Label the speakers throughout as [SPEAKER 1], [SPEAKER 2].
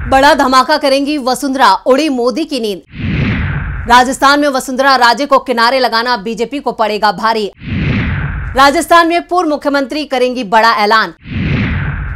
[SPEAKER 1] बड़ा धमाका करेंगी वसुंधरा, उड़ी मोदी की नींद। राजस्थान में वसुंधरा राजे को किनारे लगाना बीजेपी को पड़ेगा भारी। राजस्थान में पूर्व मुख्यमंत्री करेंगी बड़ा ऐलान।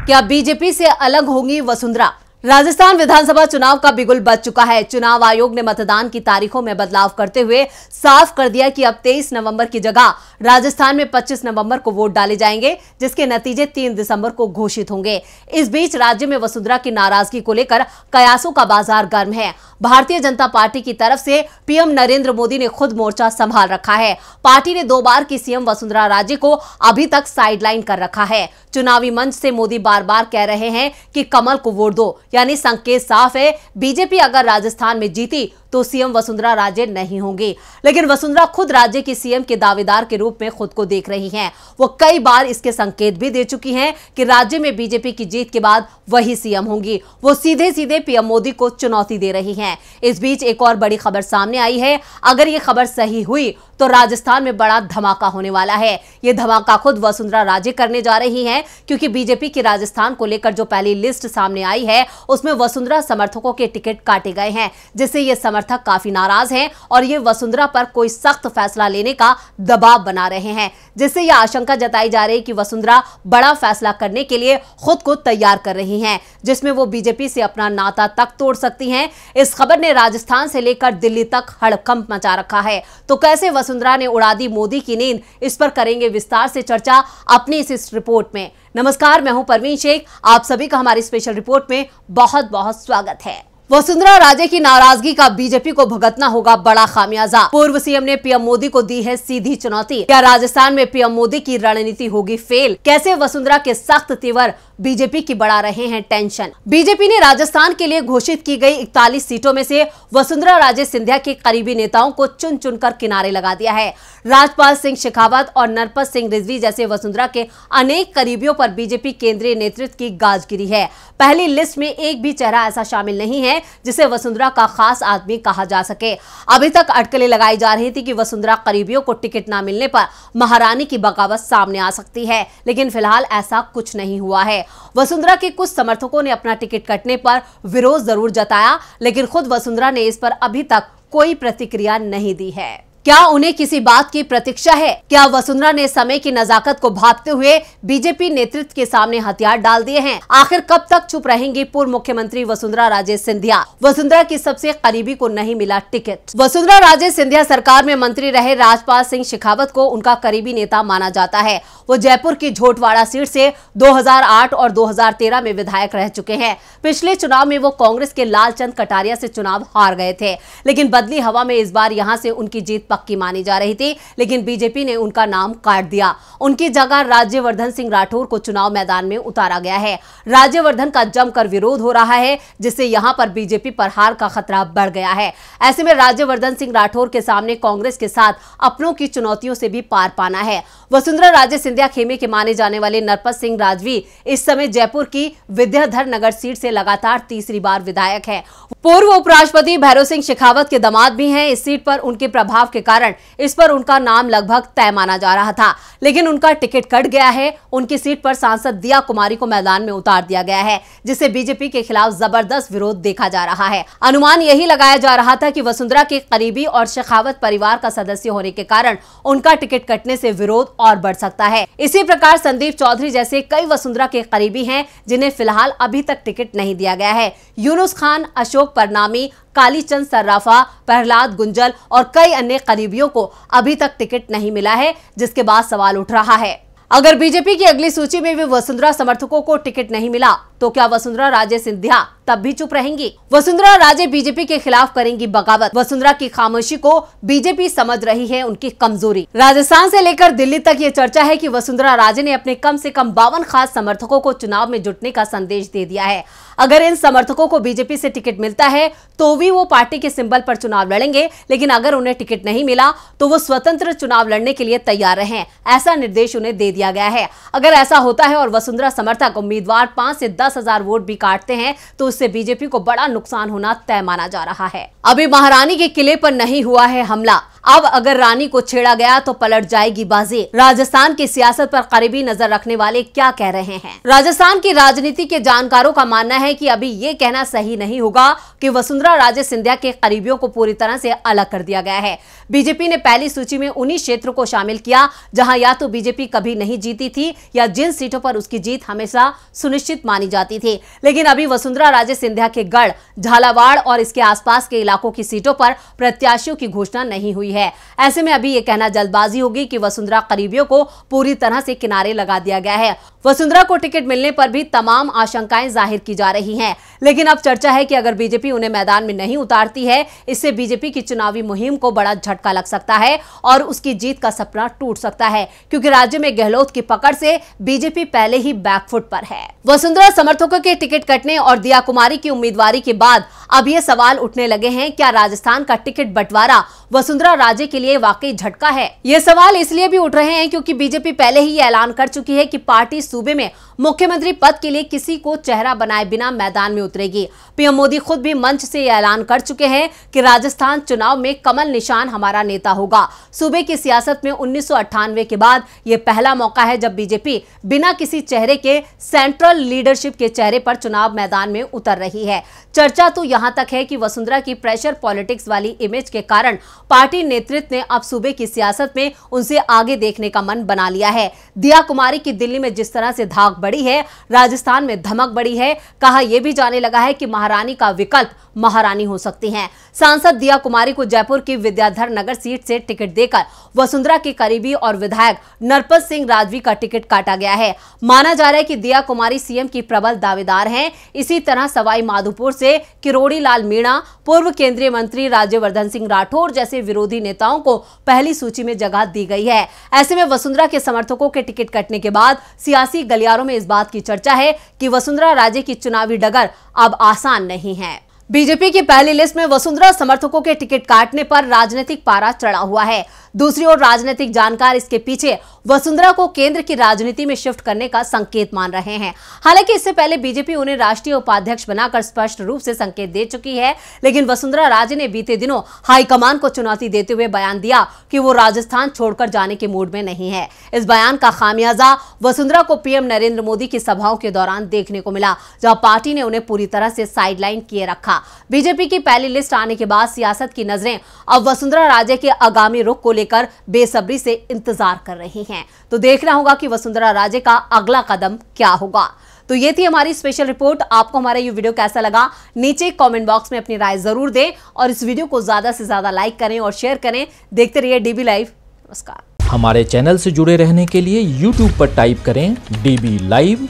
[SPEAKER 1] क्या बीजेपी से अलग होंगी वसुंधरा? राजस्थान विधानसभा चुनाव का बिगुल बज चुका है। चुनाव आयोग ने मतदान की तारीखों में बदलाव करते हुए साफ कर दिया कि अब 23 नवंबर की जगह राजस्थान में 25 नवंबर को वोट डाले जाएंगे, जिसके नतीजे 3 दिसंबर को घोषित होंगे। इस बीच राज्य में वसुंधरा की नाराजगी को लेकर कयासों का बाजार गर्म है। भारतीय जनता पार्टी की तरफ से पीएम नरेंद्र मोदी ने खुद मोर्चा संभाल रखा है। पार्टी ने 2 बार की सीएम वसुंधरा राजे को अभी तक साइडलाइन कर रखा है। चुनावी मंच से मोदी बार बार कह रहे हैं कि कमल को वोट दो, यानी संकेत साफ है, बीजेपी अगर राजस्थान में जीती तो सीएम वसुंधरा राजे नहीं होंगी। लेकिन वसुंधरा खुद राज्य की सीएम के दावेदार के रूप में खुद को देख रही हैं। वो कई बार इसके संकेत भी दे चुकी हैं कि राज्य में बीजेपी की जीत के बाद वही सीएम होंगी। वो सीधे सीधे पीएम मोदी को चुनौती दे रही हैं। इस बीच एक और बड़ी खबर सामने आई है। अगर ये खबर सही हुई तो राजस्थान में बड़ा धमाका होने वाला है। ये धमाका खुद वसुंधरा राजे करने जा रही हैं, क्योंकि बीजेपी की राजस्थान को लेकर जो पहली लिस्ट सामने आई है उसमें वसुंधरा समर्थकों के टिकट काटे गए हैं, जिससे ये समर्थक काफी नाराज हैं और ये वसुंधरा पर कोई सख्त फैसला लेने का दबाव बना रहे हैं, जिससे यह आशंका जताई जा रही है कि वसुंधरा बड़ा फैसला करने के लिए खुद को तैयार कर रही हैं, जिसमें वो बीजेपी से अपना नाता तक तोड़ सकती हैं। इस खबर ने राजस्थान से लेकर दिल्ली तक हड़कंप मचा रखा है। तो कैसे वसुंधरा ने उड़ा दी मोदी की नींद, इस पर करेंगे विस्तार से चर्चा अपनी इस रिपोर्ट में। नमस्कार, मैं हूं परवीन शेख। आप सभी का हमारी स्पेशल रिपोर्ट में बहुत बहुत स्वागत है। वसुंधरा राजे की नाराजगी का बीजेपी को भुगतना होगा बड़ा खामियाजा। पूर्व सीएम ने पीएम मोदी को दी है सीधी चुनौती। क्या राजस्थान में पीएम मोदी की रणनीति होगी फेल? कैसे वसुंधरा के सख्त तेवर बीजेपी की बढ़ा रहे हैं टेंशन? बीजेपी ने राजस्थान के लिए घोषित की गई 41 सीटों में से वसुंधरा राजे सिंधिया के करीबी नेताओं को चुन चुनकर किनारे लगा दिया है। राजपाल सिंह शेखावत और नरपत सिंह रिजवी जैसे वसुंधरा के अनेक करीबियों पर बीजेपी केंद्रीय नेतृत्व की गाज गिरी है। पहली लिस्ट में एक भी चेहरा ऐसा शामिल नहीं है जिसे वसुंधरा का खास आदमी कहा जा सके। अभी तक अटकलें लगाई जा रही थी कि वसुंधरा करीबियों को टिकट न मिलने पर महारानी की बगावत सामने आ सकती है, लेकिन फिलहाल ऐसा कुछ नहीं हुआ है। वसुंधरा के कुछ समर्थकों ने अपना टिकट कटने पर विरोध जरूर जताया, लेकिन खुद वसुंधरा ने इस पर अभी तक कोई प्रतिक्रिया नहीं दी है। क्या उन्हें किसी बात की प्रतीक्षा है? क्या वसुंधरा ने समय की नजाकत को भांपते हुए बीजेपी नेतृत्व के सामने हथियार डाल दिए हैं? आखिर कब तक चुप रहेंगी पूर्व मुख्यमंत्री वसुंधरा राजे सिंधिया? वसुंधरा की सबसे करीबी को नहीं मिला टिकट। वसुंधरा राजे सिंधिया सरकार में मंत्री रहे राजपाल सिंह शेखावत को उनका करीबी नेता माना जाता है। वो जयपुर की झोटवाड़ा सीट से 2008 और 2013 में विधायक रह चुके हैं। पिछले चुनाव में वो कांग्रेस के लालचंद कटारिया से चुनाव हार गए थे, लेकिन बदली हवा में इस बार यहां से उनकी जीत पक्की मानी जा रही थी, लेकिन बीजेपी ने उनका नाम काट दिया। उनकी जगह राज्यवर्धन सिंह राठौर को चुनाव मैदान में उतारा गया है। राज्यवर्धन का जमकर विरोध हो रहा है, जिससे यहां पर बीजेपी पर हार का खतरा बढ़ गया है। ऐसे में राज्यवर्धन सिंह राठौर के सामने कांग्रेस के साथ अपनों की चुनौतियों से भी पार पाना है। वसुंधरा राजे सिंधिया खेमे के माने जाने वाले नरपत सिंह राजवी इस समय जयपुर की विद्याधर नगर सीट से लगातार तीसरी बार विधायक है। पूर्व उपराष्ट्रपति भैरों सिंह शेखावत के दामाद भी हैं। इस सीट पर उनके प्रभाव के कारण इस पर उनका नाम लगभग तय माना जा रहा था, लेकिन उनका टिकट कट गया है। उनकी सीट पर सांसद दिया कुमारी को मैदान में उतार दिया गया है, जिससे बीजेपी के खिलाफ जबरदस्त विरोध देखा जा रहा है। अनुमान यही लगाया जा रहा था कि वसुंधरा के करीबी और शेखावत परिवार का सदस्य होने के कारण उनका टिकट कटने से विरोध और बढ़ सकता है। इसी प्रकार संदीप चौधरी जैसे कई वसुंधरा के करीबी हैं, जिन्हें फिलहाल अभी तक टिकट नहीं दिया गया है। यूनुस खान, अशोक परनामी, कालीचंद सर्राफा, प्रहलाद गुंजल और कई अन्य करीबियों को अभी तक टिकट नहीं मिला है, जिसके बाद सवाल उठ रहा है, अगर बीजेपी की अगली सूची में भी वसुंधरा समर्थकों को टिकट नहीं मिला तो क्या वसुंधरा राजे सिंधिया तब भी चुप रहेंगी? वसुंधरा राजे बीजेपी के खिलाफ करेंगी बगावत। वसुंधरा की खामोशी को बीजेपी समझ रही है उनकी कमजोरी। राजस्थान से लेकर दिल्ली तक ये चर्चा है कि वसुंधरा राजे ने अपने कम से कम 52 खास समर्थकों को चुनाव में जुटने का संदेश दे दिया है। अगर इन समर्थकों को बीजेपी से टिकट मिलता है तो भी वो पार्टी के सिंबल पर चुनाव लड़ेंगे, लेकिन अगर उन्हें टिकट नहीं मिला तो वो स्वतंत्र चुनाव लड़ने के लिए तैयार रहें, ऐसा निर्देश उन्हें दे दिया दिया गया है। अगर ऐसा होता है और वसुंधरा समर्थक उम्मीदवार 5 से 10 हजार वोट भी काटते हैं तो उससे बीजेपी को बड़ा नुकसान होना तय माना जा रहा है। अभी महारानी के किले पर नहीं हुआ है हमला, अब अगर रानी को छेड़ा गया तो पलट जाएगी बाजी। राजस्थान की सियासत पर करीबी नजर रखने वाले क्या कह रहे हैं? राजस्थान की राजनीति के जानकारों का मानना है कि अभी ये कहना सही नहीं होगा कि वसुंधरा राजे सिंधिया के करीबियों को पूरी तरह से अलग कर दिया गया है। बीजेपी ने पहली सूची में उन्हीं क्षेत्रों को शामिल किया जहां या तो बीजेपी कभी नहीं जीती थी या जिन सीटों पर उसकी जीत हमेशा सुनिश्चित मानी जाती थी। लेकिन अभी वसुंधरा राजे सिंधिया के गढ़, झालावाड़ और इसके आसपास के इलाकों की सीटों पर प्रत्याशियों की घोषणा नहीं हुई है। ऐसे में अभी यह कहना जल्दबाजी होगी कि वसुंधरा करीबियों को पूरी तरह से किनारे लगा दिया गया है। वसुंधरा को टिकट मिलने पर भी तमाम आशंकाएं जाहिर की जा रही हैं। लेकिन अब चर्चा है कि अगर बीजेपी उन्हें मैदान में नहीं उतारती है, इससे बीजेपी की चुनावी मुहिम को बड़ा झटका लग सकता है और उसकी जीत का सपना टूट सकता है, क्योंकि राज्य में गहलोत की पकड़ से बीजेपी पहले ही बैकफुट पर है। वसुंधरा समर्थकों के टिकट कटने और दिया कुमारी की उम्मीदवारी के बाद अब ये सवाल उठने लगे हैं, क्या राजस्थान का टिकट बंटवारा वसुंधरा राजे के लिए वाकई झटका है? ये सवाल इसलिए भी उठ रहे हैं क्योंकि बीजेपी पहले ही ऐलान कर चुकी है कि पार्टी सूबे में मुख्यमंत्री पद के लिए किसी को चेहरा बनाए बिना मैदान में उतरेगी। पीएम मोदी खुद भी मंच से ऐलान कर चुके हैं कि राजस्थान चुनाव में कमल निशान हमारा नेता होगा। सूबे की सियासत में 1998 के बाद यह पहला मौका है जब बीजेपी बिना किसी चेहरे के सेंट्रल लीडरशिप के चेहरे पर चुनाव मैदान में उतर रही है। चर्चा तो यहां तक है कि वसुंधरा की प्रेशर पॉलिटिक्स वाली इमेज के कारण पार्टी नेतृत्व ने अब सूबे की सियासत में उनसे आगे देखने का मन बना लिया है। दिया कुमारी की दिल्ली में जिस तरह से धाक बढ़ी है, राजस्थान में धमक बढ़ी है। कहा यह भी जाने लगा है कि महारानी का विकल्प महारानी हो सकती हैं। सांसद दिया कुमारी को जयपुर की विद्याधर नगर सीट से टिकट देकर वसुंधरा के करीबी और विधायक नरपत सिंह राजवी का टिकट काटा गया है। माना जा रहा है कि दिया कुमारी सीएम की प्रबल दावेदार हैं। इसी तरह सवाई माधोपुर से किरोड़ी लाल मीणा, पूर्व केंद्रीय मंत्री राज्यवर्धन सिंह राठौर जैसे विरोधी नेताओं को पहली सूची में जगह दी गई है। ऐसे में वसुंधरा के समर्थकों के टिकट कटने के बाद सियासी गलियारों में इस बात की चर्चा है कि वसुंधरा राजे की चुनावी डगर अब आसान नहीं है। बीजेपी की पहली लिस्ट में वसुंधरा समर्थकों के टिकट काटने पर राजनीतिक पारा चढ़ा हुआ है। दूसरी ओर राजनीतिक जानकार इसके पीछे वसुंधरा को केंद्र की राजनीति में शिफ्ट करने का संकेत मान रहे हैं। हालांकि इससे पहले बीजेपी उन्हें राष्ट्रीय उपाध्यक्ष बनाकर स्पष्ट रूप से संकेत दे चुकी है, लेकिन वसुंधरा राजे ने बीते दिनों हाईकमान को चुनौती देते हुए बयान दिया कि वो राजस्थान छोड़कर जाने के मूड में नहीं है। इस बयान का खामियाजा वसुंधरा को पीएम नरेंद्र मोदी की सभाओं के दौरान देखने को मिला, जहां पार्टी ने उन्हें पूरी तरह से साइडलाइन किए रखा। बीजेपी की पहली लिस्ट आने के बाद सियासत की नजरें अब वसुंधरा राजे के आगामी रुख को लेकर बेसब्री से इंतजार कर रही हैं। तो देखना होगा कि वसुंधरा राजे का अगला कदम क्या होगा। तो ये थी हमारी स्पेशल रिपोर्ट। आपको हमारा ये वीडियो कैसा लगा नीचे कमेंट बॉक्स में अपनी राय जरूर दें और इस वीडियो को ज्यादा से ज्यादा लाइक करें और शेयर करें। देखते रहिए डीबी लाइव। नमस्कार।
[SPEAKER 2] हमारे चैनल से जुड़े रहने के लिए YouTube पर टाइप करें डीबी लाइव,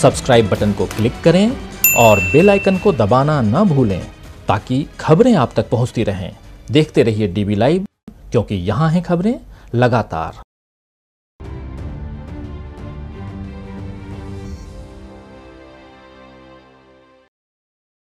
[SPEAKER 2] सब्सक्राइब बटन को क्लिक करें और बेल आइकन को दबाना न भूलें ताकि खबरें आप तक पहुंचती रहें। देखते रहिए डीबी लाइव, क्योंकि यहाँ हैं खबरें लगातार।